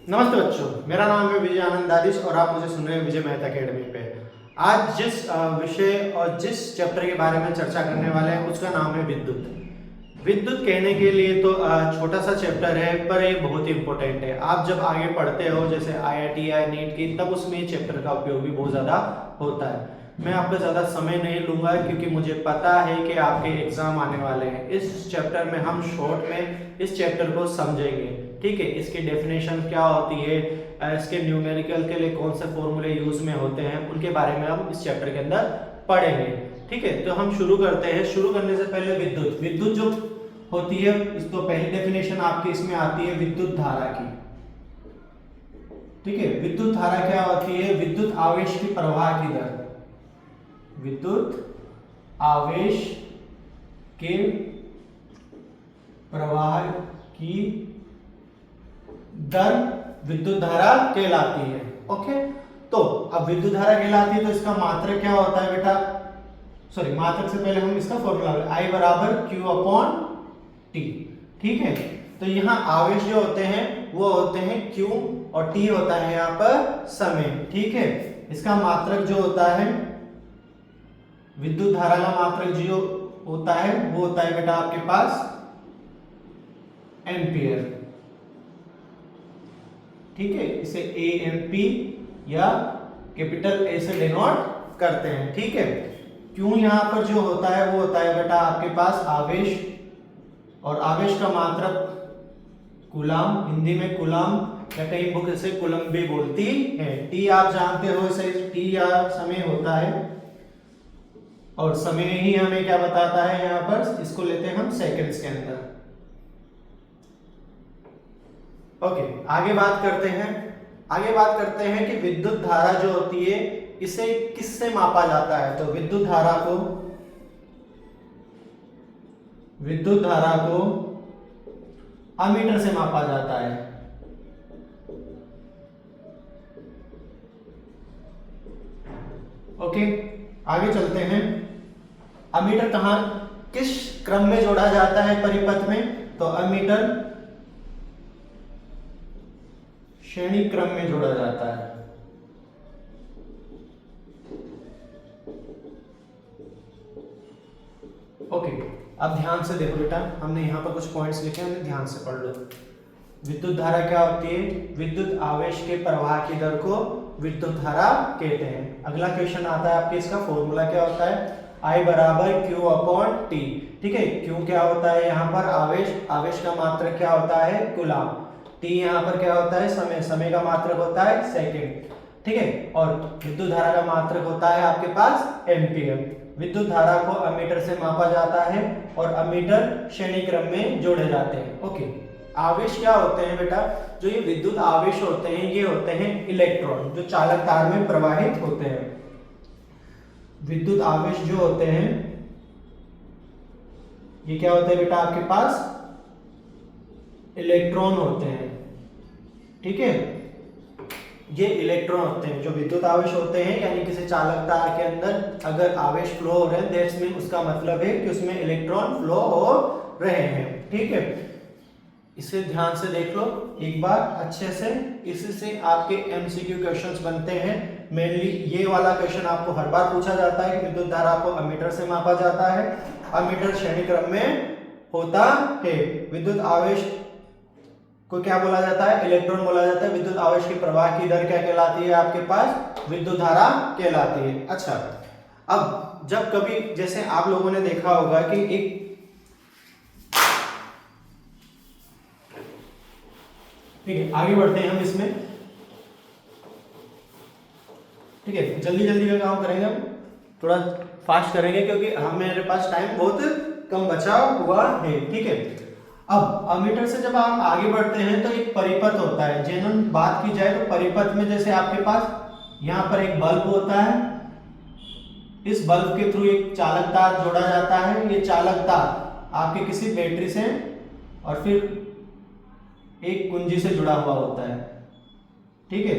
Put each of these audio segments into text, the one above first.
नमस्ते बच्चों, मेरा नाम है विजय आनंद दादिश और आप मुझे सुन रहे हैं विजय मेहता अकेडमी पे। आज जिस विषय और जिस चैप्टर के बारे में चर्चा करने वाले हैं उसका नाम है विद्युत। विद्युत कहने के लिए तो छोटा सा चैप्टर है, पर ये बहुत ही इंपॉर्टेंट है। आप जब आगे पढ़ते हो जैसे IIT या नीट की, तब उसमें ये चैप्टर का उपयोग भी बहुत ज़्यादा होता है। मैं आपका ज़्यादा समय नहीं लूँगा क्योंकि मुझे पता है कि आपके एग्ज़ाम आने वाले हैं। इस चैप्टर में हम शॉर्ट में इस चैप्टर को समझेंगे, ठीक है। इसकी डेफिनेशन क्या होती है, इसके न्यूमेरिकल के लिए कौन से फॉर्मूले यूज़ में होते हैं, उनके बारे में हम इस चैप्टर के अंदर पढ़ेंगे, ठीक है। तो हम शुरू करते हैं। शुरू करने से पहले विद्युत जो होती है, तो पहली डेफिनेशन आपकी इसमें आती है विद्युत धारा की, ठीक है। विद्युत धारा क्या होती है? विद्युत आवेश की प्रवाह की दर। विद्युत आवेश के प्रवाह की दर विद्युत धारा कहलाती है। ओके, तो अब विद्युत धारा कहलाती है तो इसका मात्रक क्या होता है बेटा? सॉरी, मात्रक से पहले हम इसका फॉर्मूला I बराबर Q अपॉन T, ठीक है। तो यहाँ आवेश जो होते हैं वो होते हैं Q और T होता है यहाँ पर समय, ठीक है। इसका मात्रक जो होता है, विद्युत धारा का मात्रक जो होता है वो होता है बेटा आपके पास एम्पियर, ठीक है। इसे AMP या कैपिटल A से डिनोट करते हैं, ठीक है। क्यों यहाँ पर जो होता है वो होता है बेटा आपके पास आवेश, और आवेश का मात्रक कूलाम, हिंदी में कूलाम या कई बुक इसे कूलम भी बोलती है। T आप जानते हो, इसे T या समय होता है, और समय ही हमें क्या बताता है यहाँ पर, इसको लेते हैं हम सेकंड्स के अंदर। ओके, आगे बात करते हैं कि विद्युत धारा जो होती है इसे किससे मापा जाता है। तो विद्युत धारा को अमीटर से मापा जाता है। ओके, आगे चलते हैं। अमीटर किस क्रम में जोड़ा जाता है परिपथ में? तो अमीटर श्रेणी क्रम में जोड़ा जाता है। ओके, अब ध्यान से देखो बेटा, हमने यहाँ पर कुछ पॉइंट्स लिखे हैं, ध्यान से पढ़ लो। विद्युत धारा क्या होती है? विद्युत आवेश के प्रवाह की दर को विद्युत धारा कहते हैं। अगला क्वेश्चन आता है आपके, इसका फॉर्मूला क्या होता है? I बराबर Q अपॉन T, ठीक है। Q क्या होता है यहाँ पर? आवेश का मात्रक क्या होता है? कूलाम। T यहाँ पर क्या होता है? समय का मात्रक होता है सेकंड, ठीक है। और विद्युत धारा का मात्रक होता है आपके पास एम्पियर। विद्युत धारा को अमीटर से मापा जाता है और अमीटर श्रेणी क्रम में जोड़े जाते हैं। ओके, आवेश क्या होते हैं बेटा? जो ये विद्युत आवेश होते हैं ये होते हैं इलेक्ट्रॉन, जो चालक तार में प्रवाहित होते हैं। विद्युत आवेश जो होते हैं ये क्या होते हैं बेटा? आपके पास इलेक्ट्रॉन होते हैं, ठीक है। ये इलेक्ट्रॉन होते हैं जो विद्युत आवेश होते हैं, यानी किसी चालक तार के अंदर अगर आवेश फ्लो हो रहे हैं, दैट्स मीन उसका मतलब है कि उसमें इलेक्ट्रॉन फ्लो हो रहे हैं, ठीक है। इसे ध्यान से देख लो एक बार अच्छे से, इससे आपके MCQ क्वेश्चंस बनते हैं। मेनली ये वाला क्वेश्चन आपको हर बार पूछा जाता है कि विद्युत धारा को अमीटर से मापा जाता है, अमीटर श्रेणी क्रम में होता है। विद्युत आवेश को क्या बोला जाता है? इलेक्ट्रॉन बोला जाता है। विद्युत आवेश की प्रवाह की दर क्या कहलाती है आपके पास? विद्युत धारा कहलाती है। अच्छा, अब जब कभी जैसे आप लोगों ने देखा होगा कि एक ठीक है, आगे बढ़ते हैं हम इसमें, ठीक है। जल्दी का काम करेंगे हम, थोड़ा फास्ट करेंगे क्योंकि हमारे पास टाइम बहुत कम बचा हुआ है, ठीक है। अब अमीटर से जब हम आगे बढ़ते हैं तो एक परिपथ होता है। जेन्युइन बात की जाए तो परिपथ में जैसे आपके पास यहाँ पर एक बल्ब होता है, इस बल्ब के थ्रू एक चालक तार जोड़ा जाता है। ये चालक तार आपके किसी बैटरी से और फिर एक कुंजी से जुड़ा हुआ होता है, ठीक है,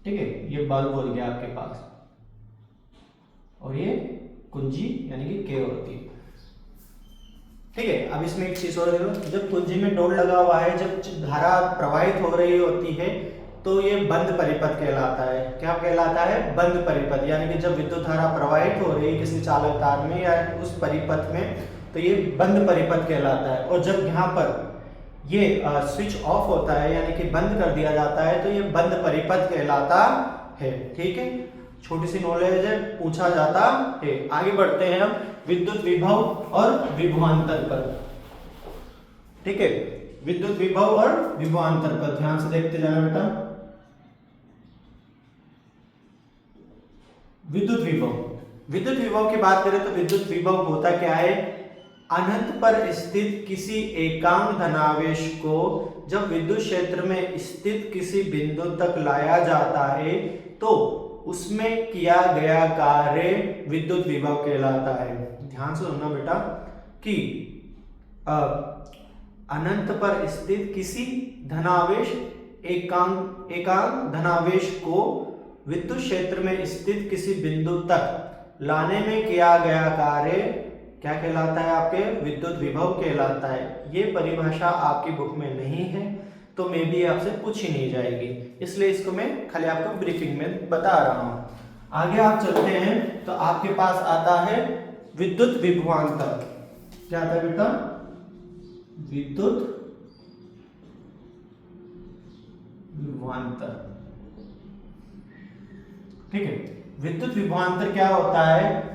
ठीक है। ये बल्ब हो गया आपके पास, और ये कुंजी यानी कि के होती है। ठीक है। अब इसमें एक चीज और देखो, जब कुंजी में डोर लगा हुआ है, जब धारा प्रवाहित हो रही होती है तो ये बंद परिपथ कहलाता है। क्या कहलाता है? बंद परिपथ। यानी कि जब विद्युत धारा प्रवाहित हो रही है किसी चालक तार में या उस परिपथ में, तो ये बंद परिपथ कहलाता है। और जब यहाँ पर ये स्विच ऑफ होता है यानी कि बंद कर दिया जाता है, तो ये बंद परिपथ कहलाता है। ठीक है, छोटी सी नॉलेज है, पूछा जाता है। आगे बढ़ते हैं हम विद्युत विभव और विभवांतर पर। ठीक है, विद्युत विभव और विभवांतर पर ध्यान से देखते जाना बेटा। विद्युत विभव, विद्युत विभव की बात करें तो विद्युत विभव होता क्या है? अनंत पर स्थित किसी एकांक धनावेश को जब विद्युत क्षेत्र में स्थित किसी बिंदु तक लाया जाता है तो उसमें किया गया कार्य विद्युत विभव कहलाता है। ध्यान से सुनना बेटा कि अनंत पर स्थित किसी धनावेश एकांक धनावेश को विद्युत क्षेत्र में स्थित किसी बिंदु तक लाने में किया गया कार्य क्या कहलाता है? आपके विद्युत विभव कहलाता है। ये परिभाषा आपकी बुक में नहीं है तो मे भी आपसे पूछी नहीं जाएगी, इसलिए इसको मैं खाली आपको ब्रीफिंग में बता रहा हूं। आगे आप चलते हैं तो आपके पास आता है विद्युत विभवांतर। क्या आता है बेटा? विद्युत विभवांतर। ठीक है, विद्युत विभवांतर क्या होता है?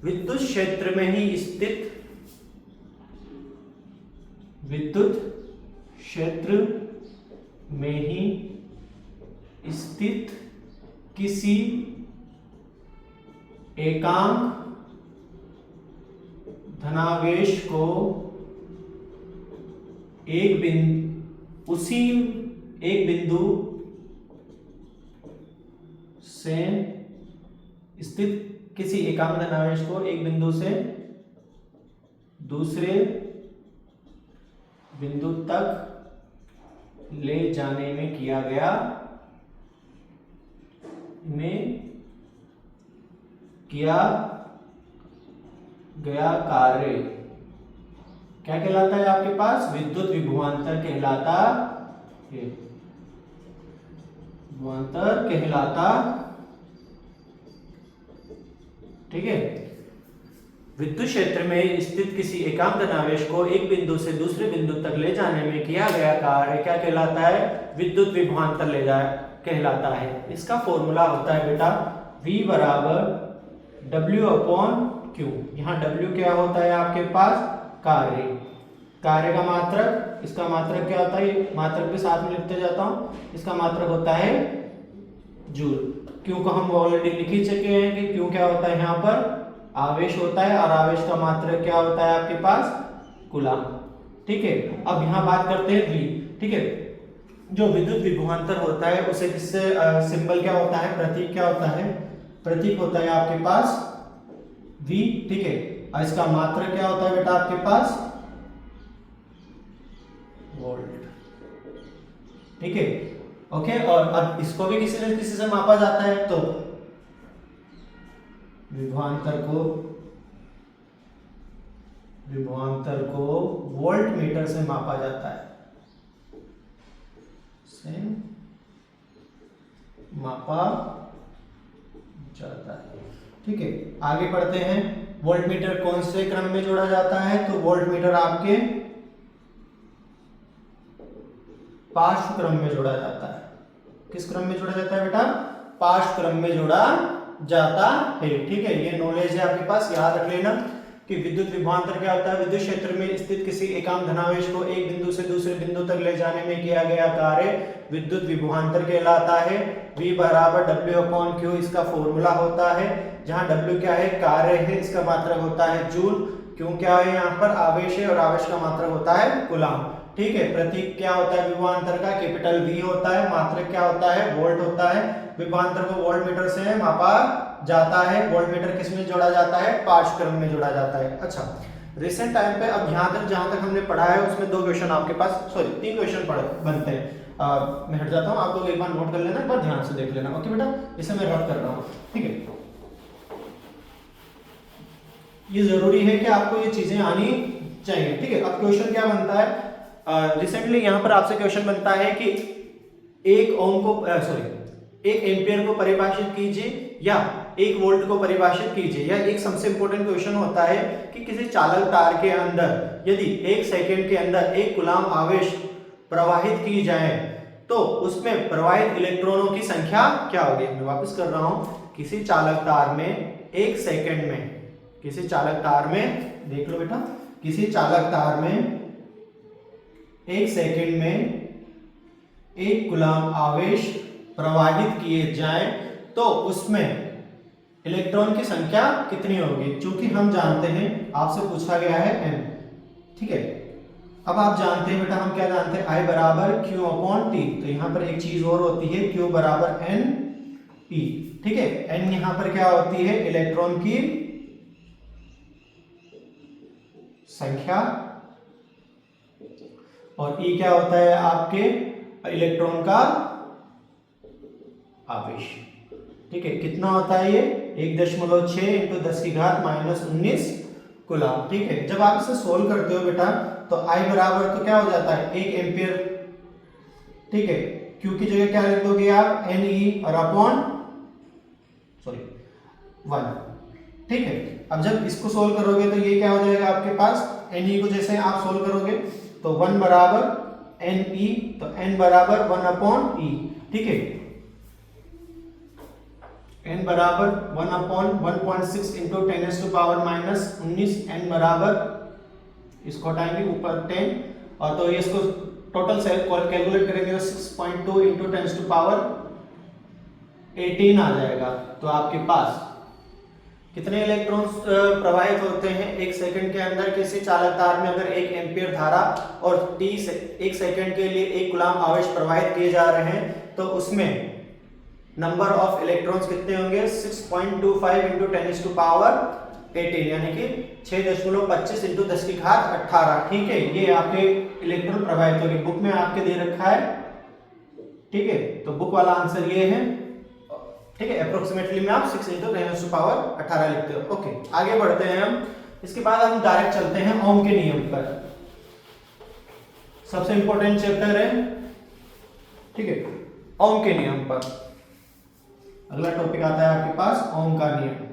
विद्युत क्षेत्र में ही स्थित, विद्युत क्षेत्र में ही स्थित किसी एकांक धनावेश को एक बिंदु से स्थित किसी एकांक धनावेश को एक बिंदु से दूसरे बिंदु तक ले जाने में किया गया कार्य क्या कहलाता है? आपके पास विद्युत विभवांतर कहलाता है। विभवांतर कहलाता, ठीक है। विद्युत क्षेत्र में स्थित किसी एकांक धनावेश को एक बिंदु से दूसरे बिंदु तक ले जाने में किया गया कार्य क्या कहलाता है? विद्युत विभवांतर ले जाए कहलाता है। इसका फॉर्मूला होता है बेटा V बराबर W अपॉन Q। यहाँ W क्या होता है आपके पास? कार्य। कार्य का मात्रक, इसका मात्रक क्या होता है? मात्रक भी साथ में लिखते जाता हूं। इसका मात्रक होता है जूल। Q को हम ऑलरेडी लिख ही चुके हैं कि Q क्या होता है? यहाँ पर आवेश होता है और आवेश का मात्रक क्या होता है आपके पास? कूलम। ठीक है, अब यहाँ बात करते हैं V। ठीक है, जो विद्युत विभवांतर होता है उसे किससे सिंबल क्या होता है? प्रतीक क्या होता है? प्रतीक होता है आपके पास V। ठीक है, और इसका मात्रक क्या होता है बेटा आपके पास? वोल्ट। ठीक है, ओके। और अब इसको भी किसी न किसी से मापा जाता है, तो विभवांतर को वोल्ट मीटर से मापा जाता है, मापा जाता है। ठीक है, आगे बढ़ते हैं। वोल्ट मीटर कौन से क्रम में जोड़ा जाता है? तो वोल्ट मीटर आपके पार्श्व क्रम में जोड़ा जाता है। किस क्रम में जोड़ा जाता है बेटा? पार्श्व क्रम में जोड़ा जाता है। ठीक है, ये नॉलेज है आपके पास, याद रख लेना कि विद्युत विभवांतर क्या होता है? विद्युत क्षेत्र में स्थित किसी एकांक धनावेश को एक बिंदु से दूसरे बिंदु तक ले जाने में किया गया कार्य विद्युत विभवांतर कहलाता है। V बराबर W अपॉन Q इसका फॉर्मूला होता है, जहां W क्या है? कार्य है, इसका मात्रक होता है जूल। Q क्या है? यहाँ पर आवेश है और आवेश का मात्रक होता है कूलम। ठीक है, प्रतीक क्या होता है विभवांतर का? कैपिटल V होता है। मात्रक क्या होता है? वोल्ट होता है। विभवांतर को वोल्ट मीटर से मापा जाता है। वोल्ट मीटर किस में जोड़ा जाता है? पार्श्व क्रम में जोड़ा जाता है। अच्छा, रिसेंट टाइम पे अब यहाँ तक जहां तक हमने पढ़ा है उसमें 2 क्वेश्चन आपके पास, सॉरी 3 क्वेश्चन बनते हैं। मैं हट जाता हूँ, आप लोग एक बार नोट कर लेना, एक बार ध्यान से देख लेना। ओके बेटा, इसे मैं रब कर रहा हूँ। ठीक है, ये जरूरी है कि आपको ये चीजें आनी चाहिए। ठीक है, अब क्वेश्चन क्या बनता है, रिसेंटली यहाँ पर आपसे क्वेश्चन बनता है कि एक ओम को एक एम्पियर को परिभाषित कीजिए या एक वोल्ट को परिभाषित कीजिए। या एक सबसे इंपॉर्टेंट क्वेश्चन होता है कि किसी चालक तार के अंदर यदि 1 सेकंड के अंदर 1 कूलम्ब आवेश प्रवाहित की जाए तो उसमें प्रवाहित इलेक्ट्रॉनों की संख्या क्या होगी। मैं वापस कर रहा हूं, किसी चालक तार में 1 सेकंड में, किसी चालक तार में, देख लो बेटा, किसी चालक तार में 1 सेकंड में 1 कूलम्ब आवेश प्रवाहित किए जाएं तो उसमें इलेक्ट्रॉन की संख्या कितनी होगी। चूंकि हम जानते हैं, आपसे पूछा गया है n, ठीक है। अब आप जानते हैं बेटा, हम क्या जानते हैं, I बराबर Q अपॉन T। तो यहां पर एक चीज और होती है, Q बराबर N P। ठीक है, N यहां पर क्या होती है, इलेक्ट्रॉन की संख्या, और E क्या होता है आपके इलेक्ट्रॉन का आवेश। ठीक है, कितना होता है ये 1.6 इंटू 10 की घात -19 कूलम्ब। ठीक है, जब आप इसे सोल्व करते हो बेटा तो I बराबर तो क्या हो जाता है 1 एम्पियर। ठीक है, Q की जगह क्या लिख दोगे आप, Ne और अपॉन 1। ठीक है, अब जब इसको सोल्व करोगे तो ये क्या हो जाएगा आपके पास, Ne को जैसे आप सोल्व करोगे तो 1 बराबर Ne, तो N बराबर 1 अपॉन E। ठीक है, n बराबर 1 upon 1.6 into 10 to power -19, n बराबर, इसको हटाएंगे ऊपर 10, और तो ये इसको टोटल से कैलकुलेट करेंगे तो 6.2 इंटू 10 टू पावर 18 आ जाएगा। तो आपके पास कितने इलेक्ट्रॉन्स प्रवाहित होते हैं 1 सेकंड के अंदर किसी चालक तार में। अगर 1 एम्पियर धारा और 1 सेकंड के लिए 1 कूलम्ब आवेश प्रवाहित किए जा रहे हैं तो उसमें नंबर ऑफ इलेक्ट्रॉन्स कितने होंगे, 6.25 इंटू 10 टू पावर 18, यानी कि 6.25 इंटू 10 की घात 18। ठीक है, ये आपके इलेक्ट्रॉन प्रवाहित होंगे, बुक में आपके दे रखा है। ठीक है, तो बुक वाला आंसर ये है। ठीक है, अप्रोक्सीमेटली में आप 6 इंटू 10 टू पावर 18 लिखते हो। ओके, आगे बढ़ते हैं हम। इसके बाद हम डायरेक्ट चलते हैं ओम के नियम पर, सबसे इंपॉर्टेंट चैप्टर है। ठीक है, ओम के नियम पर अगला टॉपिक आता है आपके पास ओम का नियम।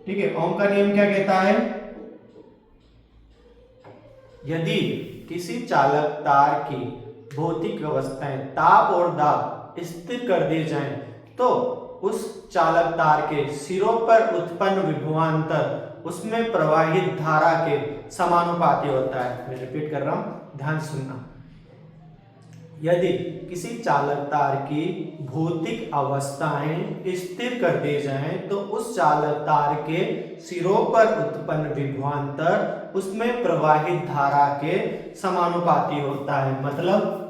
ठीक है, ओम का नियम क्या कहता है, यदि किसी चालक तार की भौतिक अवस्थाएं ताप और दाब स्थिर कर दी जाएं तो उस चालक तार के सिरों पर उत्पन्न विभवांतर उसमें प्रवाहित धारा के समानुपाती होता है। मैं रिपीट कर रहा हूं, ध्यान सुनना। यदि किसी चालक तार की भौतिक अवस्थाएं स्थिर कर दी जाएं तो उस चालक तार के सिरों पर उत्पन्न विभवांतर उसमें प्रवाहित धारा के समानुपाती होता है। मतलब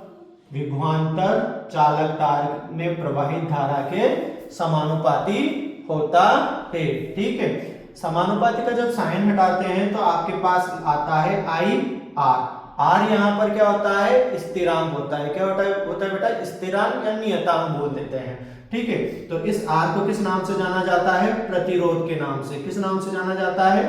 विभवांतर चालक तार में प्रवाहित धारा के समानुपाती होता है। ठीक है, समानुपाती का जब साइन हटाते हैं तो आपके पास आता है IR। R यहाँ पर क्या होता है, स्थिरांक होता है। क्या होता है बेटा, स्थिरांक या नियतांक बोल देते हैं। ठीक है, तो इस R को किस नाम से जाना जाता है, प्रतिरोध के नाम से। किस नाम से जाना जाता है,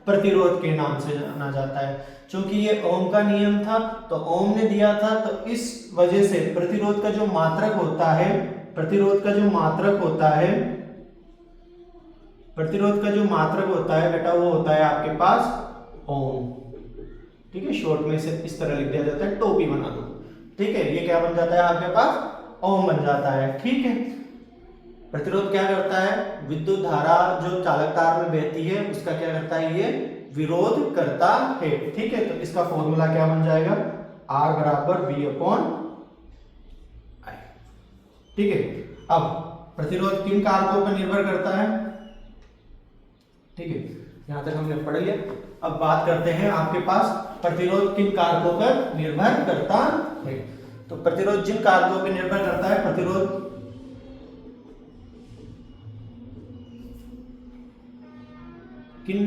प्रतिरोध के नाम से जाना जाता है। क्योंकि ये ओम का नियम था तो ओम ने दिया था, तो इस वजह से प्रतिरोध का जो मात्रक होता है, प्रतिरोध का जो मात्रक होता है, प्रतिरोध का जो मात्रक होता है बेटा वो होता है आपके पास ओम। ठीक है, शॉर्ट में से इस तरह लिख दिया जाता है, टोपी बना दो। ठीक है, ये क्या बन जाता है आपके पास, ओम बन जाता है। ठीक है, प्रतिरोध क्या करता है, विद्युत धारा जो चालक तार में बहती है उसका क्या करता है, ये विरोध करता है। ठीक है, तो इसका फॉर्मूला क्या बन जाएगा, R बराबर V अपॉन I। ठीक है, अब प्रतिरोध किन कारकों पर निर्भर करता है। ठीक है, यहां तक हमने पढ़ लिया। अब बात करते हैं आपके पास प्रतिरोध किन कारकों पर निर्भर करता है। तो प्रतिरोध जिन कारकों पर निर्भर करता है, प्रतिरोध किन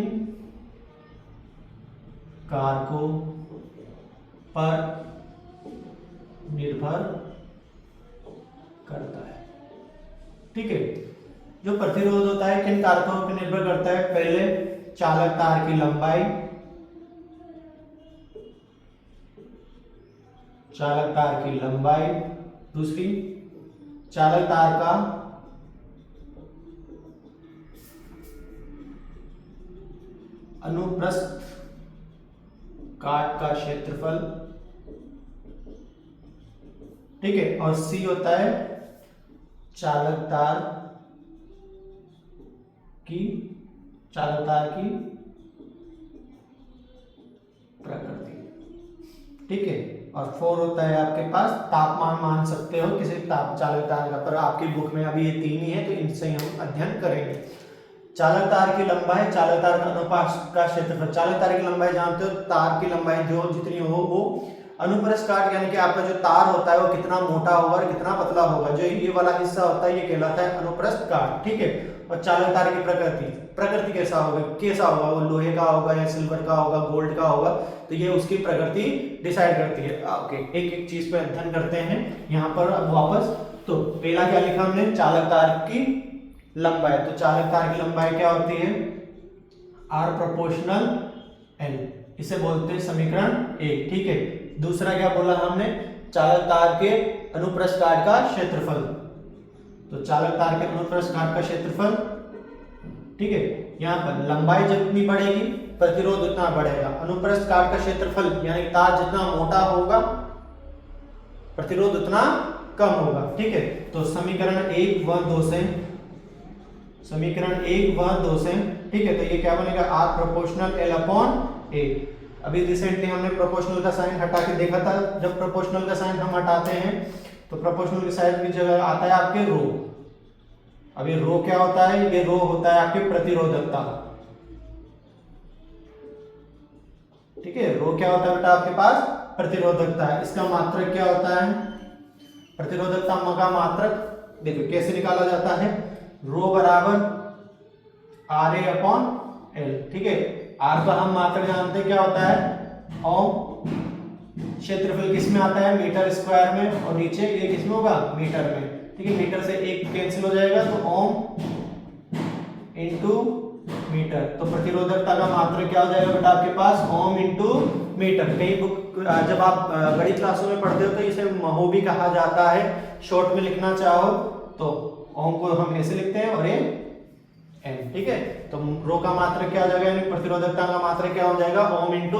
कारकों पर निर्भर करता है। ठीक है, जो प्रतिरोध होता है किन कारकों पर निर्भर करता है, पहले चालक तार की लंबाई, चालक तार की लंबाई, दूसरी चालक तार का अनुप्रस्थ काट का क्षेत्रफल, ठीक है। और सी होता है चालक तार की प्रकृति, ठीक है। और 4 होता है आपके पास तापमान, मान सकते हो किसी चालक तार का, पर आपकी बुक में अभी ये 3 ही है तो इनसे ही हम अध्ययन करेंगे। चालक तार की लंबाई, चालक तार का अनुप्रस्थ का क्षेत्रफल। चालक तार की लंबाई जानते हो, तार की लंबाई जो जितनी हो वो अनुप्रस्थ काट यानी कि आपका जो तार होता है वो कितना मोटा होगा और कितना पतला होगा, जो ये वाला हिस्सा होता है ये कहलाता है अनुप्रस्थ काट, ठीक है। और चालक तार की प्रकृति कैसा होगा, वो लोहे का होगा या सिल्वर का होगा, गोल्ड का होगा, तो ये उसकी प्रकृति डिसाइड करती है। ओके, एक एक चीज पे अध्ययन करते हैं यहाँ पर अब वापस। तो पहला क्या लिखा हमने, चालक तार की लंबाई। तो चालक तार की लंबाई क्या होती है, R प्रोपोर्शनल L, इसे बोलते हैं समीकरण 1, ठीक है। दूसरा क्या बोला हमने, चालक तार के अनुप्रस्थ काट का क्षेत्रफल। तो चालक तार के अनुप्रस्थ काट का क्षेत्रफल, ठीक है। यहाँ पर लंबाई जितनी बढ़ेगी प्रतिरोध उतना बढ़ेगा। अनुप्रस्थ काट का क्षेत्रफल यानी तार जितना मोटा होगा प्रतिरोध उतना कम होगा, ठीक है। तो समीकरण 1 व 2 से, ठीक है। तो ये क्या बनेगा, R proportional L upon A। अभी रिसेंटली हमने प्रोपोर्शनल का साइन हटा के देखा था, जब प्रोपोर्शनल का साइन हम हटाते हैं तो प्रोपोर्शनल की साइन की जगह आता है आपके रो। अब ये रो क्या होता है, ये रो होता है आपकी प्रतिरोधकता, ठीक है। रो क्या होता है बेटा आपके पास, प्रतिरोधकता है। इसका मात्रक क्या होता है, प्रतिरोधकता का मात्रक देखो कैसे निकाला जाता है, रो बराबर RA अपॉन L, ठीक है। R का हम मात्रक जानते हैं क्या होता है ओम, क्षेत्रफल किस में आता है, मीटर स्क्वायर में, और नीचे ये किस में होगा, मीटर में, ठीक है। मीटर से 1 कैंसिल हो जाएगा तो ओम इंटू मीटर। तो प्रतिरोधकता का मात्रक क्या हो जाएगा बेटा आपके पास, ओम इंटू मीटर। कई बुक जब आप बड़ी क्लासों में पढ़ते हो तो इसे महो भी कहा जाता है, शॉर्ट में लिखना चाहो तो ओम को हम ऐसे लिखते हैं और ये एम, ठीक है। तो रो का मात्रक क्या हो जाएगा, यानी प्रतिरोधकता का मात्रक क्या हो जाएगा, ओम इंटू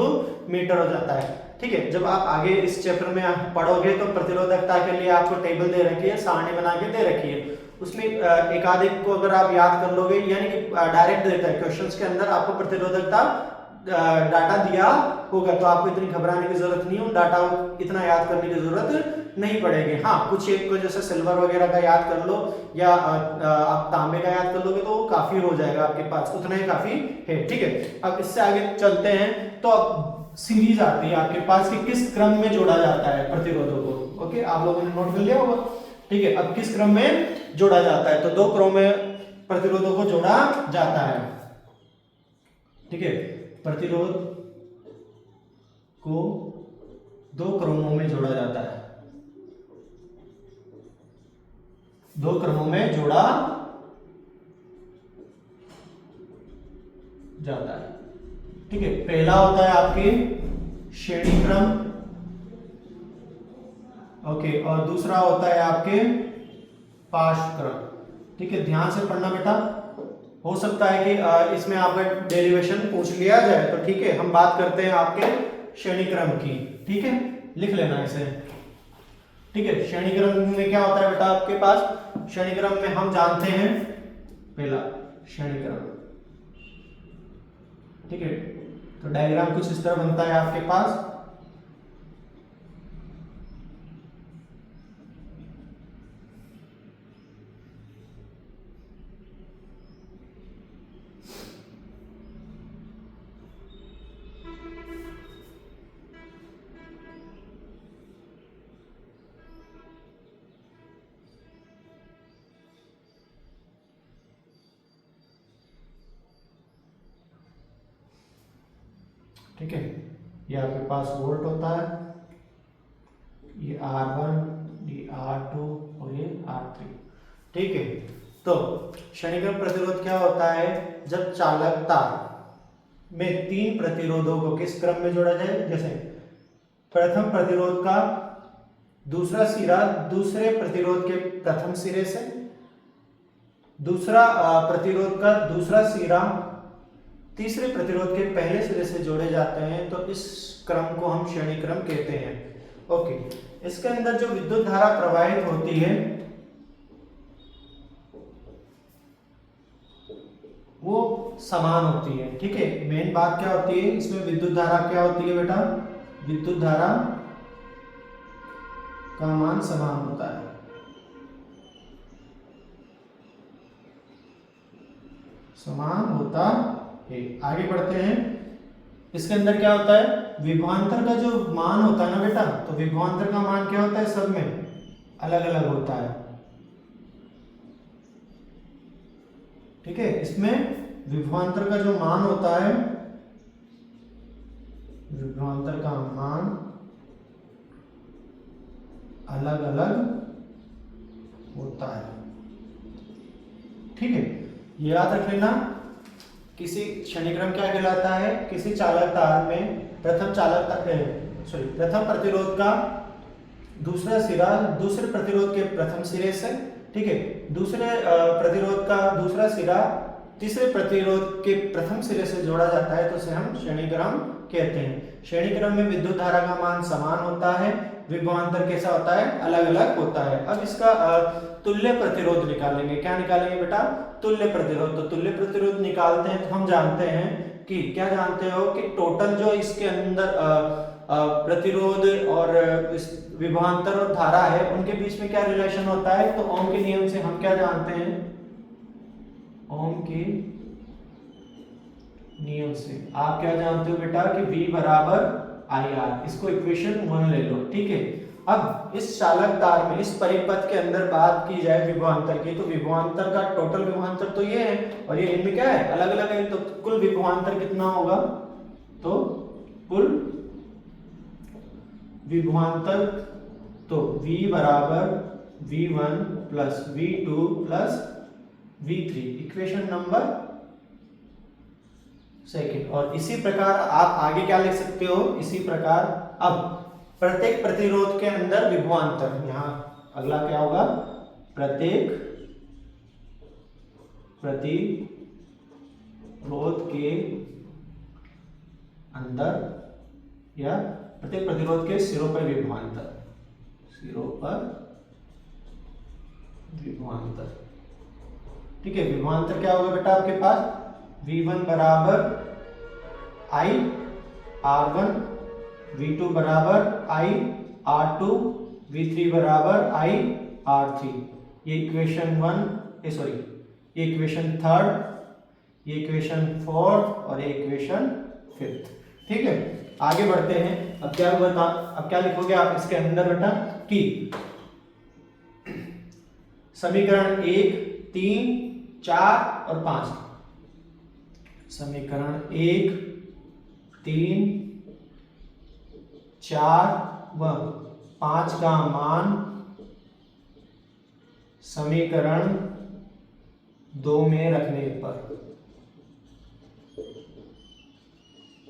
मीटर हो जाता है, ठीक है। जब आप आगे इस चैप्टर में पढ़ोगे तो प्रतिरोधकता के लिए आपको टेबल दे रखी है, सारणी बना के दे रखी है, उसमें एक आधे को अगर आप याद कर लोगे, यानी कि डायरेक्ट देता है क्वेश्चंस के अंदर आपको प्रतिरोधकता डाटा दिया होगा, तो आपको इतनी घबराने की जरूरत नहीं है, उन डाटा को इतना याद करने की जरूरत नहीं पड़ेगी। हाँ, कुछ एक को जैसे सिल्वर वगैरह का याद कर लो या आप तांबे का याद कर लोगे तो वो काफी हो जाएगा आपके पास, उतना ही काफी है, ठीक है। अब इससे आगे चलते हैं तो अब सीरीज आती है आपके पास कि किस क्रम में जोड़ा जाता है प्रतिरोधों को। ओके, आप लोगों ने नोट कर लिया होगा, ठीक है। अब किस क्रम में जोड़ा जाता है, तो 2 क्रम में प्रतिरोधों को जोड़ा जाता है, ठीक है। प्रतिरोध को 2 क्रमों में जोड़ा जाता है, 2 क्रमों में जोड़ा जाता है, ठीक है। पहला होता है आपके श्रेणी क्रम, ओके, और दूसरा होता है आपके पार्श्व क्रम, ठीक है। ध्यान से पढ़ना बेटा, हो सकता है कि इसमें आपका डेरिवेशन पूछ लिया जाए, तो ठीक है हम बात करते हैं आपके श्रेणी क्रम की, ठीक है, लिख लेना इसे, ठीक है। श्रेणी क्रम में क्या होता है बेटा आपके पास, श्रेणी क्रम में हम जानते हैं पहला श्रेणी क्रम, ठीक है। तो डायग्राम कुछ इस तरह बनता है आपके पास, ठीक है। ये आपके पास वोल्ट होता है, ये R1, ये R2 और ये R3, ठीक है। तो श्रेणीक्रम प्रतिरोध क्या होता है, जब चालक तार में 3 प्रतिरोधों को किस क्रम में जोड़ा जाए, जैसे प्रथम प्रतिरोध का दूसरा सिरा दूसरे प्रतिरोध के प्रथम सिरे से, दूसरा प्रतिरोध का दूसरा सिरा तीसरे प्रतिरोध के पहले सिरे से जोड़े जाते हैं, तो इस क्रम को हम श्रेणी क्रम कहते हैं। ओके, इसके अंदर जो विद्युत धारा प्रवाहित होती है वो समान होती है। ठीक है, मेन बात क्या होती है इसमें, विद्युत धारा क्या होती है बेटा, विद्युत धारा का मान समान होता है। समान होता है। आगे बढ़ते हैं, इसके अंदर क्या होता है, विभवांतर का जो मान होता है ना बेटा, तो विभवांतर का मान क्या होता है, सब में अलग अलग होता है। ठीक है, इसमें विभवांतर का जो मान होता है, विभवांतर का मान अलग अलग होता है। ठीक है, ये याद रख लेना। किसी श्रेणीक्रम क्या कहलाता है, किसी चालक तार में प्रथम प्रतिरोध का दूसरा सिरा दूसरे प्रतिरोध के प्रथम सिरे से, ठीक है, दूसरे प्रतिरोध का दूसरा सिरा तीसरे प्रतिरोध के प्रथम सिरे से जोड़ा जाता है, तो उसे हम श्रेणीक्रम कहते हैं। श्रेणीक्रम में विद्युत धारा का मान समान होता है, विभवांतर कैसा होता है, अलग अलग होता है। अब इसका तुल्य प्रतिरोध निकालेंगे। क्या निकालेंगे बेटा, तुल्य प्रतिरोध। तो तुल्य प्रतिरोध निकालते हैं तो हम जानते हैं कि, क्या जानते हो कि टोटल जो इसके अंदर प्रतिरोध और इस विभवांतर और धारा है उनके बीच में क्या रिलेशन होता है, तो ओम के नियम से हम क्या जानते हैं, ओम के नियम से आप क्या जानते हो बेटा कि V बराबर IR। इसको इक्वेशन 1 ले लो। ठीक है, अब इस चालक तार में इस परिपथ के अंदर बात की जाए विभवांतर की, तो विभवांतर का टोटल विभवांतर तो ये है और ये इनमें क्या है, अलग अलग है, तो कुल विभवांतर कितना होगा, तो कुल विभवांतर तो V बराबर V1 plus V2 plus V3, equation number second. और इसी प्रकार आप आगे क्या लिख सकते हो, इसी प्रकार अब प्रत्येक प्रतिरोध के अंदर विभवांतर, यहां अगला क्या होगा, प्रत्येक प्रतिरोध के अंदर या प्रत्येक प्रतिरोध के सिरों पर विभवांतर, सिरों पर विभवांतर। ठीक है, विभवांतर क्या होगा बेटा आपके पास, V1 बराबर I R1, V2 बराबर I R2, V3 बराबर I R3। ये इक्वेशन 1 ये इक्वेशन 3, ये इक्वेशन 4 और ये इक्वेशन 5। ठीक है, आगे बढ़ते हैं। अब क्या लिखोगे आप इसके अंदर बेटा कि समीकरण 1, 3, 4 और 5, समीकरण 1, 3, 4 व 5 का मान समीकरण 2 में रखने पर,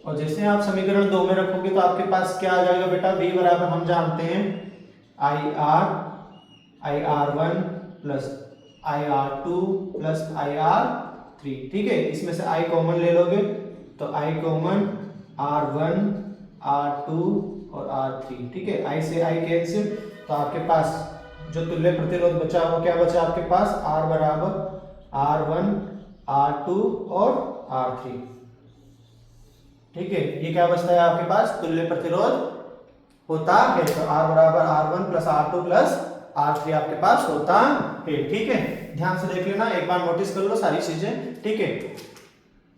और जैसे आप समीकरण 2 में रखोगे तो आपके पास क्या आ जाएगा बेटा, V बराबर हम जानते हैं IR1 plus IR2 plus IR3। ठीक है, इसमें से I कॉमन ले लोगे तो I कॉमन R1, R2 और R3। ठीक है, I से I कैंसिल, तो आपके पास जो तुल्य प्रतिरोध बचा वो क्या बचा आपके पास, R बराबर R1, R2 और R3। ठीक है, ये क्या बचता है आपके पास, तुल्य प्रतिरोध होता है, तो R बराबर R1 plus R2 plus R3 आपके पास होता है। ठीक है, ध्यान से देख लेना, एक बार नोटिस कर लो सारी चीजें। ठीक है,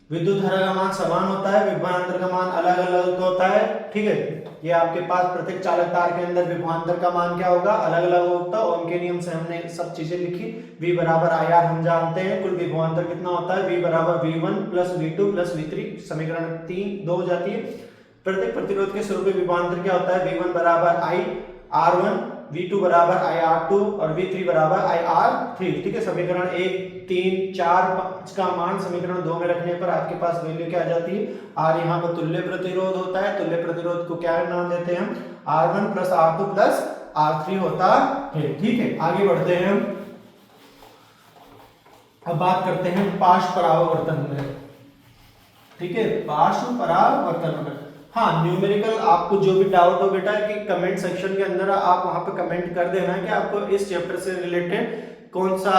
विद्युत धारा का मान समान होता है, विभवांतर का मान अलग अलग होता है। ठीक है, ये आपके पास प्रत्येक चालक तार के अंदर विभवांतर का मान क्या होगा, अलग अलग होता है। ओम के नियम से हमने सब चीजें लिखी। V बराबर IR हम जानते हैं, कुल विभवांतर कितना होता है, V बराबर V1 plus V2 plus V3, समीकरण 2 हो जाती है। प्रत्येक प्रतिरोध के स्वरूप विभवांतर क्या होता है, V1 बराबर I R1, V2 बराबर I R2 और V3 बराबर I R3। ठीक है, समीकरण 1, 3, 4, 5 का मान समीकरण 2 में रखने पर आपके पास वैल्यू क्या आ जाती है, R यहाँ पर तुल्य प्रतिरोध होता है। तुल्य प्रतिरोध को क्या नाम देते हैं हम, R1 plus R2 plus R3 होता है। ठीक है, आगे बढ़ते हैं हम। अब बात करते हैं पार्श्व परावर्तन में। ठीक है, पार्श्व परावर्तन में हाँ, न्यूमेरिकल आपको जो भी डाउट हो बेटा कि कमेंट सेक्शन के अंदर आप वहां पे कमेंट कर देना कि आपको इस चैप्टर से रिलेटेड कौन सा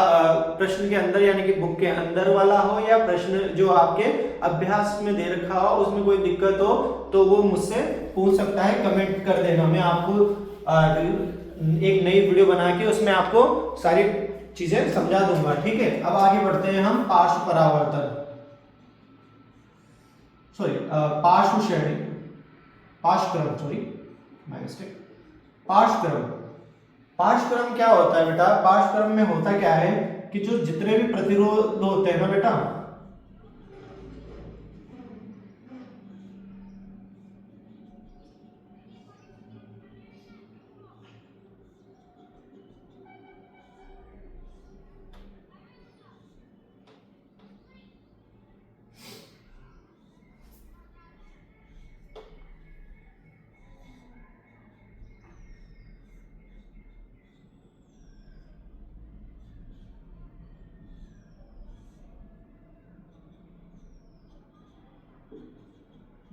प्रश्न के अंदर यानी कि बुक के अंदर वाला हो या प्रश्न जो आपके अभ्यास में दे रखा हो उसमें कोई दिक्कत हो तो वो मुझसे पूछ सकता है, कमेंट कर देना। मैं आपको एक नई वीडियो बना के उसमें आपको सारी चीजें समझा दूंगा। ठीक है, अब आगे बढ़ते हैं हम पार्श्व परावर्तन, सॉरी पार्श्व श्रेणी, पार्श्वक्रम, सॉरी माय मिस्टेक, पार्श्वक्रम। पार्श्वक्रम क्या होता है बेटा? पार्श्वक्रम में होता क्या है कि जो जितने भी प्रतिरोध होते हैं ना बेटा,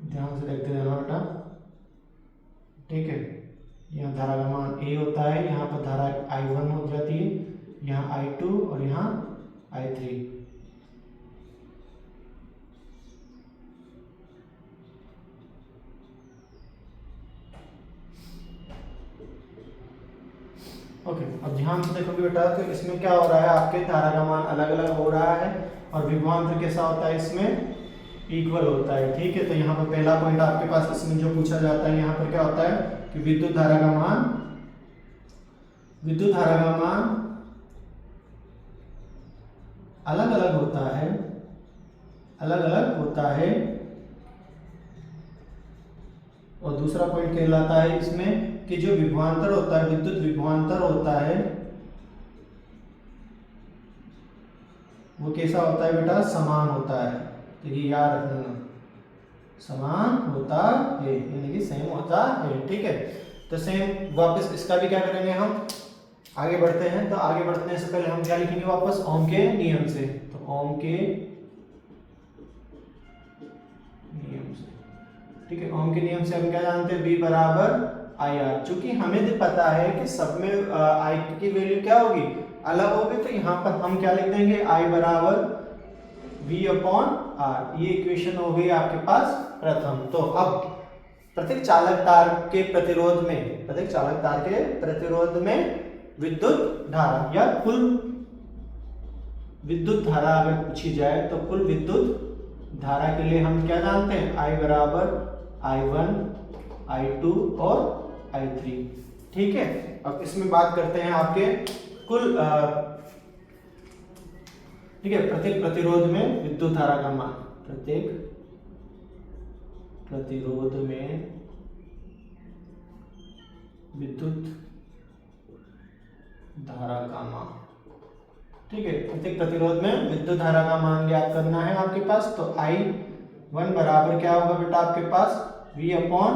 ध्यान से देखते रहना बेटा। ठीक है, यहाँ धारा का मान A होता है, यहाँ पर धारा I1 हो जाती है, यहाँ I2 और यहाँ I3। ओके, अब ध्यान से देखोगे बेटा तो इसमें क्या हो रहा है, आपके धारा का मान अलग अलग हो रहा है और विभवांतर कैसा होता है, इसमें इक्वल होता है। ठीक है, तो यहाँ पर पहला पॉइंट आपके पास इसमें जो पूछा जाता है, यहाँ पर क्या होता है कि विद्युत धारा का मान अलग अलग होता है, अलग अलग होता है। और दूसरा पॉइंट कहलाता है इसमें कि जो विभवांतर होता है, विद्युत विभवांतर होता है, वो कैसा होता है बेटा? समान होता है। तो ये याद रखना, समान होता है यानी कि सेम होता है। ठीक है, तो सेम वापस इसका भी क्या करेंगे हम, आगे बढ़ते हैं। तो आगे बढ़ने से पहले हम क्या लिखेंगे वापस, ओम के नियम से। तो ओम के नियम से, ठीक है, ओम के नियम से हम क्या जानते हैं, V बराबर IR। चूंकि हमें भी पता है कि सब में I की वैल्यू क्या होगी, अलग होगी, तो यहाँ पर हम क्या लिख देंगे, I बराबर V/R। ये इक्वेशन हो गई आपके पास प्रथम। तो अब प्रत्येक चालक तार के प्रतिरोध में, प्रत्येक चालक तार के प्रतिरोध में विद्युत धारा या कुल विद्युत धारा अगर पूछी जाए तो कुल विद्युत धारा के लिए हम क्या जानते हैं, I बराबर I1, I2 और I3। ठीक है, अब इसमें बात करते हैं आपके कुल ठीक है, प्रत्येक प्रतिरोध में विद्युत धारा का मान, प्रत्येक प्रतिरोध में विद्युत धारा का मान। ठीक है, प्रत्येक प्रतिरोध में विद्युत धारा का मान ज्ञात करना है आपके पास। तो I1 बराबर क्या होगा बेटा आपके पास, V/R1।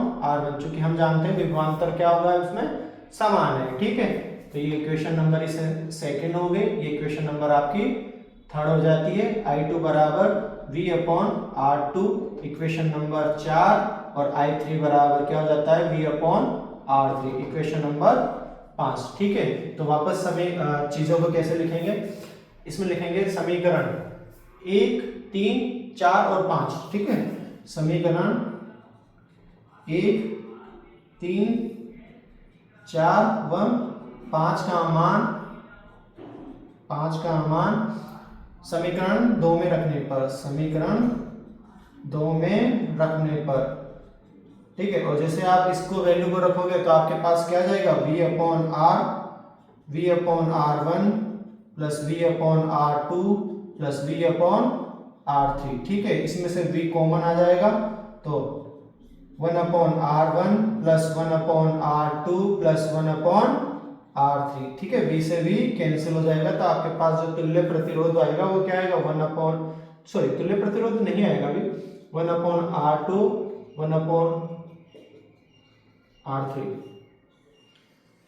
चूंकि हम जानते हैं विभवांतर क्या होगा उसमें समान है। ठीक है, तो ये इक्वेशन नंबर इसे सेकंड हो गई, ये इक्वेशन नंबर आपकी थर्ड हो जाती है। I2 बराबर V/R2 इक्वेशन नंबर 4 और I3 बराबर क्या हो जाता है, V/R3 इक्वेशन नंबर 5। ठीक है, तो वापस सभी चीजों को कैसे लिखेंगे, इसमें लिखेंगे समीकरण 1, 3, 4 और 5। ठीक है, समीकरण 1, 3, 4 व 5 का मान समीकरण 2 में रखने पर, समीकरण 2 में रखने पर। ठीक है, और जैसे आप इसको वैल्यू को रखोगे तो आपके पास क्या जाएगा, V/R1 plus V/R2 plus V/R3। ठीक है, इसमें से V कॉमन आ जाएगा तो 1/R1 plus 1/R2 plus 1/R3। ठीक है, V से V कैंसिल हो जाएगा तो आपके पास जो तुल्य प्रतिरोध आएगा वो क्या आएगा, तुल्य प्रतिरोध नहीं आएगा अभी, 1/R2 1/R3।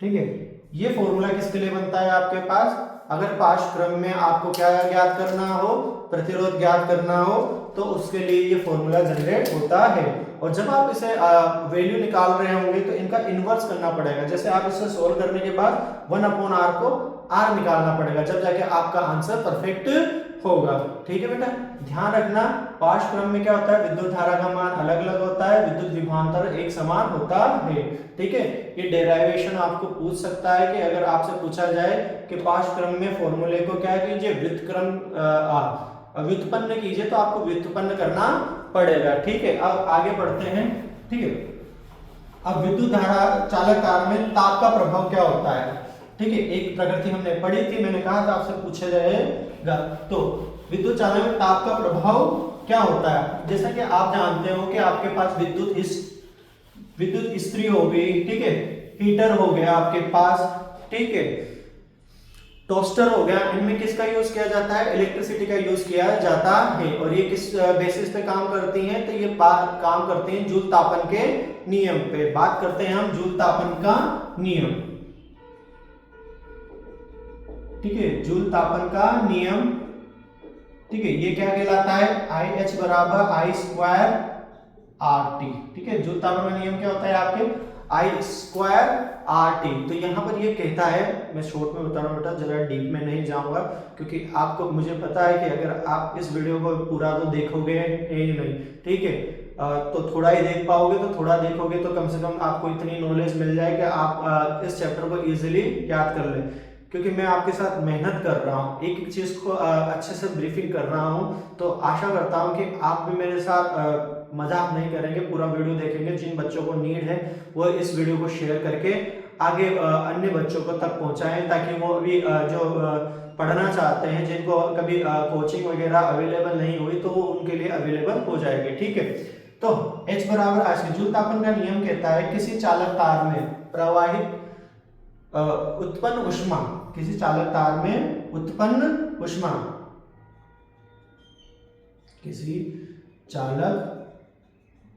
ठीक है, ये फॉर्मूला किसके लिए बनता है आपके पास, अगर पाश क्रम में आपको क्या ज्ञात करना हो, प्रतिरोध ज्ञात करना हो, तो उसके लिए ये फॉर्मूला जनरेट होता है। और जब आप इसे वैल्यू निकाल रहे होंगे तो इनका इन्वर्स करना पड़ेगा। जैसे आप इसे सोल्व करने के बाद 1/r को r निकालना पड़ेगा, जब जाके आपका आंसर परफेक्ट होगा। ठीक है बेटा, ध्यान रखना पाश क्रम में क्या होता है, विद्युत धारा का मान अलग अलग होता है, विद्युत विभवांतर एक समान होता है। ठीक है, ये डेरिवेशन आपको पूछ सकता है कि अगर आपसे पूछा जाए कि पाश क्रम में फॉर्मूले को क्या कीजिए, व्युत्पन्न कीजिए, तो आपको व्युत्पन्न करना पड़ेगा। ठीक है, अब आगे बढ़ते हैं। ठीक है, अब विद्युत धारा चालक तार में ताप का प्रभाव क्या होता है। ठीक है, एक प्रकृति हमने पढ़ी थी, मैंने कहा था आपसे पूछा जाएगा। तो विद्युत चालक में ताप का प्रभाव क्या होता है, जैसा कि आप जानते हो कि आपके पास विद्युत इस्त्री हो गई, ठीक है, हीटर हो गया आपके पास, ठीक है, टोस्टर हो गया, इनमें किसका यूज किया जाता है, इलेक्ट्रिसिटी का यूज किया जाता है। और ये किस बेसिस पे काम करती हैं, तो ये काम करते हैं जूल तापन के नियम पे। बात करते हैं हम जूल तापन का नियम। ठीक है, जूल तापन का नियम, ठीक है, ये क्या कहलाता है, IH बराबर I² RT। ठीक है, जूल तापन का नियम क्या होता है आपके, I² RT। तो यहाँ पर ये कहता है, मैं शॉर्ट में बता रहा हूँ बेटा, जरा डीप में नहीं जाऊंगा, क्योंकि आपको मुझे पता है कि अगर आप इस वीडियो को पूरा तो देखोगे ही नहीं, ठीक है, तो थोड़ा ही देख पाओगे, तो थोड़ा देखोगे तो कम से कम आपको इतनी नॉलेज मिल जाए कि आप इस चैप्टर को इजीली याद कर लें। क्योंकि मैं आपके साथ मेहनत कर रहा हूँ, एक एक चीज को अच्छे से ब्रीफिंग कर रहा हूँ, तो आशा करता हूँ कि आप भी मेरे साथ मजाक नहीं करेंगे, पूरा वीडियो देखेंगे। जिन बच्चों को नीड है वो इस वीडियो को शेयर करके आगे अन्य बच्चों को तक पहुंचाएं, ताकि वो भी जो पढ़ना चाहते हैं, जिनको कभी कोचिंग वगैरह अवेलेबल नहीं हुई, तो वो उनके लिए अवेलेबल हो जाएगी। ठीक है, तो H बराबर आज के जूल तापन का नियम कहता है किसी चालक तार में प्रवाहित उत्पन्न ऊष्मा, किसी चालक तार में उत्पन्न ऊष्मा, किसी चालक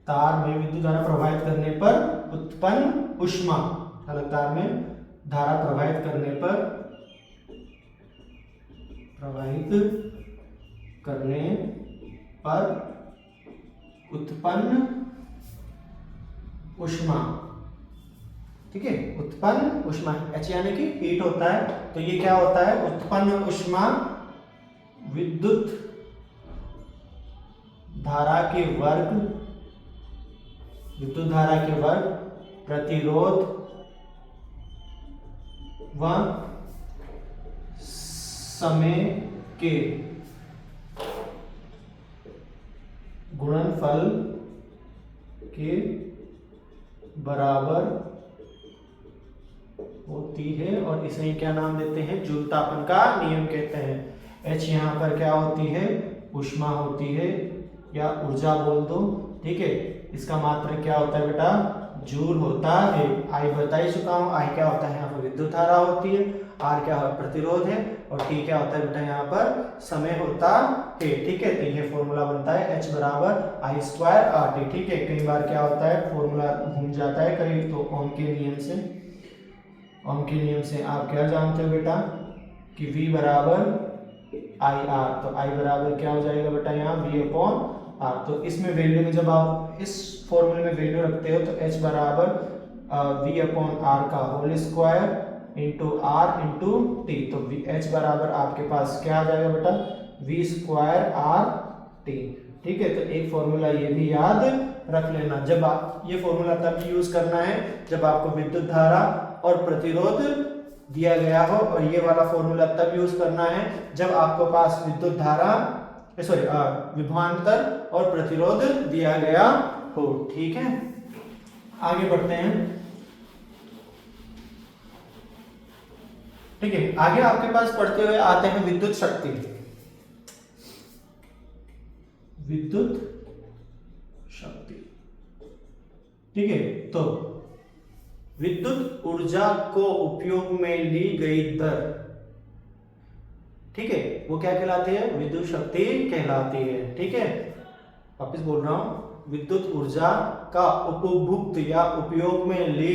तार में विद्युत धारा प्रवाहित करने पर उत्पन्न ऊष्मा, चालक तार में धारा प्रवाहित करने पर उत्पन्न ऊष्मा। ठीक है, उत्पन्न ऊष्मा, H यानी कि हीट होता है, तो ये क्या होता है, उत्पन्न ऊष्मा विद्युत धारा के वर्ग प्रतिरोध व समय के गुणनफल के बराबर होती है, और इसे क्या नाम देते हैं, जूल तापन का नियम कहते हैं। H यहाँ पर क्या होती है, ऊष्मा होती है, या ऊर्जा बोल दो। ठीक है, इसका मात्रक क्या होता है बेटा, जूल होता है। I बता ही चुका हूँ, I क्या होता है, यहाँ पर विद्युत धारा होती है, R क्या है, प्रतिरोध है, और T क्या होता है बेटा, यहाँ पर समय होता है। ठीक है, तो ये फॉर्मूला बनता है H बराबर I² RT। ठीक है, कई बार क्या होता है, फॉर्मूला घूम जाता है कहीं, तो ओम के नियम से आप क्या जानते हो बेटा कि V बराबर IR, तो I बराबर क्या हो जाएगा बेटा, यहाँ V/R। तो इसमें वैल्यू में जब आप इस फॉर्मूले में वैल्यू रखते हो, तो H बराबर V/R का whole square into R into T, तो H बराबर आपके पास क्या आ जाएगा बेटा, V² RT। ठीक है, तो एक फॉर्मूला ये भी याद रख लेना। जब आप ये फॉर्मूला तब यूज करना है जब आपको विद्युत धारा और प्रतिरोध दिया गया हो, और ये वाला फॉर्मूला तब यूज करना है जब आपको पास विद्युत धारा विभवांतर और प्रतिरोध दिया गया हो। ठीक है, आगे बढ़ते हैं। ठीक है, आगे आपके पास पढ़ते हुए आते हैं विद्युत शक्ति। ठीक है, तो विद्युत ऊर्जा को उपयोग में ली गई दर, ठीक है, वो क्या कहलाती है, विद्युत शक्ति कहलाती है। ठीक है, वापिस बोल रहा हूं, विद्युत ऊर्जा का उपभुक्त या उपयोग में ली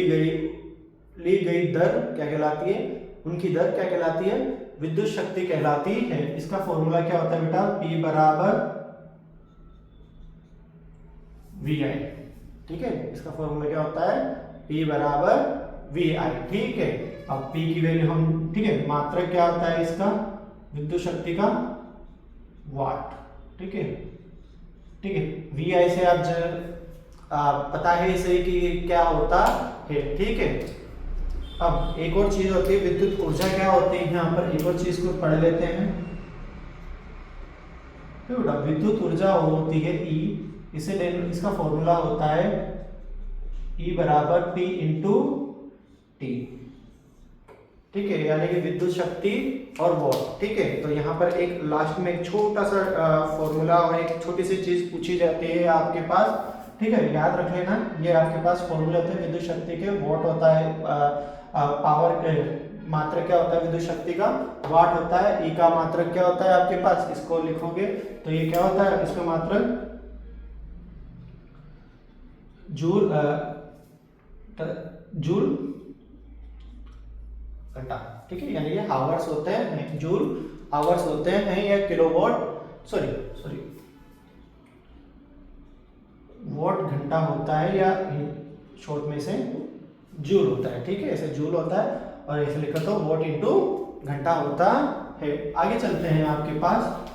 ली गई दर क्या कहलाती है, उनकी दर क्या कहलाती है, विद्युत शक्ति कहलाती है। इसका फॉर्मूला क्या होता है बेटा, P बराबर VI। ठीक है, इसका फॉर्मूला क्या होता है, P बराबर VI। ठीक है, अब P की वैल्यू हम, ठीक है, मात्रक क्या होता है इसका, विद्युत शक्ति का वाट। ठीक है, ठीक है, VI से आप पता है इसे कि क्या होता है। ठीक है, अब एक और चीज होती है विद्युत ऊर्जा क्या होती है, यहाँ पर एक और चीज को पढ़ लेते हैं। तो बेटा विद्युत ऊर्जा होती है E, इसे इसका फॉर्मूला होता है E बराबर P इंटू T। ठीक है, यानी कि विद्युत शक्ति और वॉट। ठीक है, तो यहाँ पर एक लास्ट में एक छोटा सा फॉर्मूला और एक छोटी सी चीज पूछी जाती है आपके पास। ठीक है, याद रख लेना, ये आपके पास फॉर्मूले होते हैं विद्युत शक्ति के। वॉट होता है पावर, मात्रक क्या होता है विद्युत शक्ति का, वाट होता है। ई का मात्रक क्या होता है आपके पास, इसको लिखोगे तो ये क्या होता है, इसका मात्रक जूल जूल घंटा। ठीक है, यानी ये आवर्स होते हैं, जूल आवर्स होते हैं या किलोवाट, सॉरी वॉट घंटा होता है या शॉर्ट में से जूल होता है। ठीक है, ऐसे जूल होता है और ऐसे लिखा तो वॉट इंटू घंटा होता है। आगे चलते हैं आपके पास।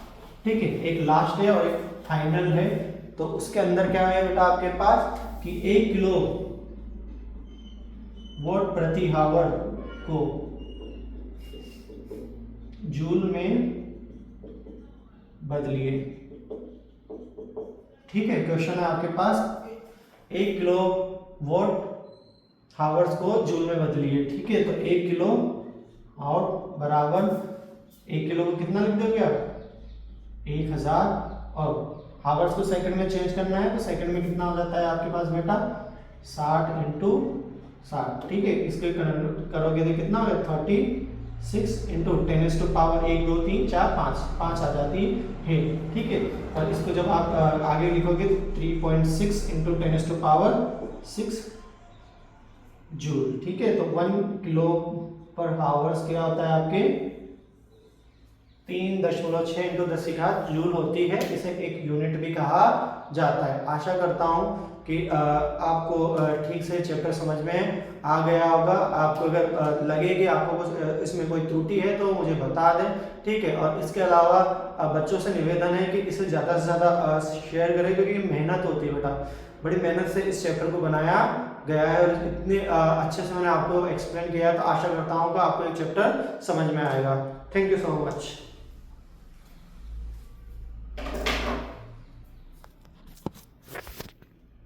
ठीक है, एक लास्ट है और एक फाइनल है, तो उसके अंदर क्या है बेटा आपके पास कि 1 किलो वॉट प्रति आवर को जूल में बदलिए। ठीक है, क्वेश्चन है आपके पास 1 किलो वॉट हावर्स को जूल में बदलिए। ठीक है, तो 1 किलो आउट बराबर 1 किलो को कितना लिख दोगे आप, 1000, और हावर्स को सेकंड में चेंज करना है तो सेकंड में कितना हो जाता है आपके पास बेटा, 60 इंटू 60। ठीक है, इसको करोगे तो कितना होगा, 36 इंटू 10 टू पावर 1 2 3 4 5 आ जाती है। ठीक है, और इसको जब आप आगे लिखोगे 3.6 इंटू 10 टू पावर 6 जूल। ठीक है, तो 1 किलो पर आवर्स क्या होता है आपके 3.6 इंटू 10 की घात जूल होती है। इसे एक यूनिट भी कहा जाता है। आशा करता हूं कि आपको ठीक से चैप्टर समझ में आ गया होगा। आपको अगर लगे कि आपको कुछ इसमें कोई त्रुटि है तो मुझे बता दें। ठीक है, और इसके अलावा बच्चों से निवेदन है कि इसे ज़्यादा से ज़्यादा शेयर करें, क्योंकि मेहनत होती है बेटा, बड़ी मेहनत से इस चैप्टर को बनाया गया है और इतने अच्छे से मैंने आपको एक्सप्लेन किया, तो आशा करता हूँ कि आपको ये चैप्टर समझ में आएगा। Thank you so much.